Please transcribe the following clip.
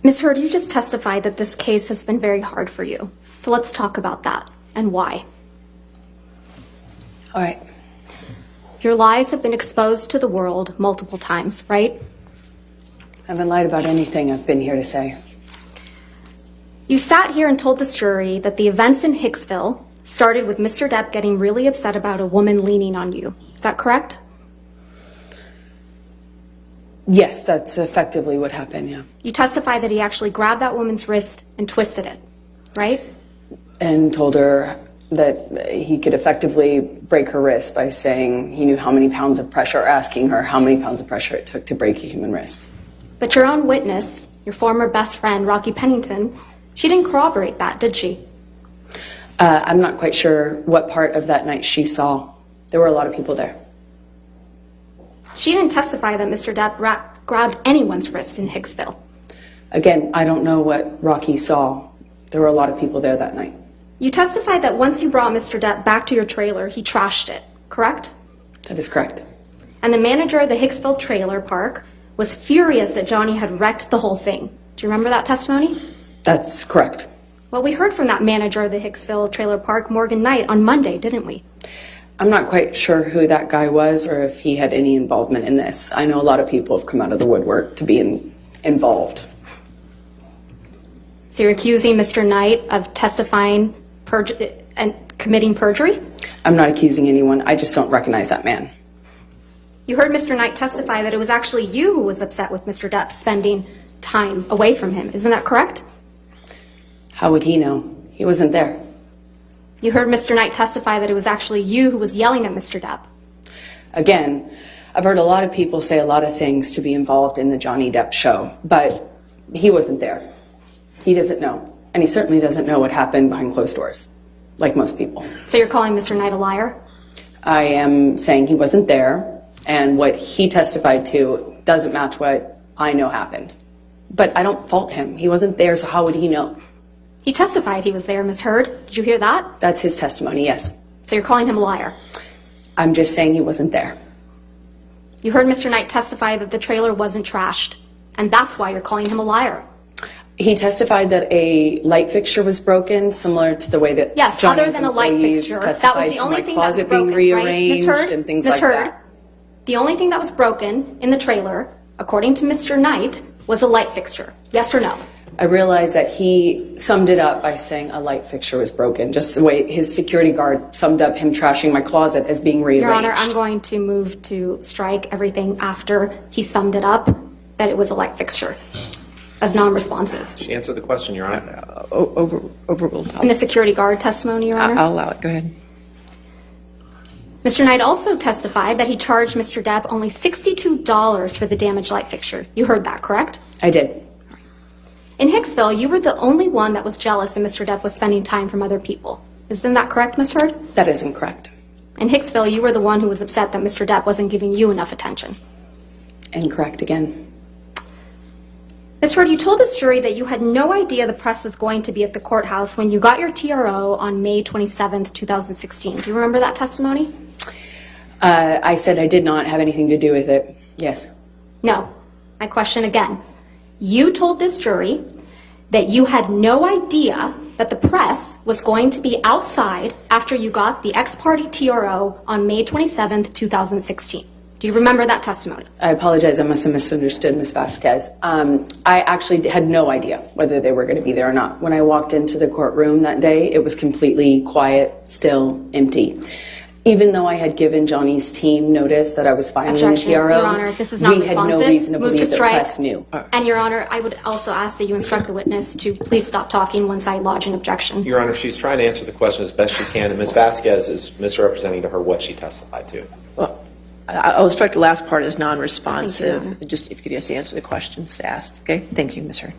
Ms. Heard, you just testified that this case has been very hard for you. So let's talk about that and why. All right. Your lies have been exposed to the world multiple times, right? I haven't lied about anything I've been here to say. You sat here and told this jury that the events in Hicksville started with Mr. Depp getting really upset about a woman leaning on you. Is that correct? Yes, that's effectively what happened, yeah. You testified that he actually grabbed that woman's wrist and twisted it, right? And told her that he could effectively break her wrist by saying he knew how many pounds of pressure, or asking her how many pounds of pressure it took to break a human wrist. But your own witness, your former best friend, Rocky Pennington, she didn't corroborate that, did she? I'm not quite sure what part of that night she saw. There were a lot of people there. She didn't testify that Mr. Depp grabbed anyone's wrist in Hicksville. Again, I don't know what Rocky saw. There were a lot of people there that night. You testified that once you brought Mr. Depp back to your trailer, he trashed it, correct? That is correct. And the manager of the Hicksville trailer park was furious that Johnny had wrecked the whole thing. Do you remember that testimony? That's correct. Well, we heard from that manager of the Hicksville trailer park, Morgan Knight, on Monday, didn't we? I'm not quite sure who that guy was or if he had any involvement in this. I know a lot of people have come out of the woodwork to be involved. So you're accusing Mr. Knight of testifying and committing perjury? I'm not accusing anyone. I just don't recognize that man. You heard Mr. Knight testify that it was actually you who was upset with Mr. Depp spending time away from him. Isn't that correct? How would he know? He wasn't there. You heard Mr. Knight testify that it was actually you who was yelling at Mr. Depp. Again, I've heard a lot of people say a lot of things to be involved in the Johnny Depp show, but he wasn't there. He doesn't know. And he certainly doesn't know what happened behind closed doors, like most people. So you're calling Mr. Knight a liar? I am saying he wasn't there, and what he testified to doesn't match what I know happened. But I don't fault him. He wasn't there, so how would he know? He testified he was there, Ms. Heard. Did you hear that? That's his testimony, yes. So you're calling him a liar? I'm just saying he wasn't there. You heard Mr. Knight testify that the trailer wasn't trashed, and that's why you're calling him a liar. He testified that a light fixture was broken, similar to the way that yes, Johnny's other than a light fixture, that was the only thing that was broken, being rearranged, right? Ms. Heard, and things Ms. like Heard, that. The only thing that was broken in the trailer, according to Mr. Knight, was a light fixture. Yes or no? I realized that he summed it up by saying a light fixture was broken, just the way his security guard summed up him trashing my closet as being rearranged. Your Honor, I'm going to move to strike everything after he summed it up, that it was a light fixture, as non-responsive. She answered the question, Your Honor. Overruled. In the security guard testimony, Your Honor? I'll allow it. Go ahead. Mr. Knight also testified that he charged Mr. Depp only $62 for the damaged light fixture. You heard that, correct? I did. In Hicksville, you were the only one that was jealous that Mr. Depp was spending time from other people. Isn't that correct, Ms. Heard? That isn't correct. In Hicksville, you were the one who was upset that Mr. Depp wasn't giving you enough attention. Incorrect again. Ms. Heard, you told this jury that you had no idea the press was going to be at the courthouse when you got your TRO on May 27th, 2016. Do you remember that testimony? I said I did not have anything to do with it. Yes. No. My question again. You told this jury that you had no idea that the press was going to be outside after you got the ex-parte TRO on May 27th, 2016. Do you remember that testimony? I apologize. I must have misunderstood Ms. Vasquez. I actually had no idea whether they were going to be there or not. When I walked into the courtroom that day, it was completely quiet, still, empty. Even though I had given Johnny's team notice that I was filing the TRO, Your Honor, this is not we had no reason to believe the press knew. And Your Honor, I would also ask that you instruct the witness to please stop talking once I lodge an objection. Your Honor, she's trying to answer the question as best she can, and Ms. Vasquez is misrepresenting to her what she testified to. Well, I'll strike the last part as non-responsive. Just if you could just answer the questions asked. Okay? Thank you, Ms. Heard.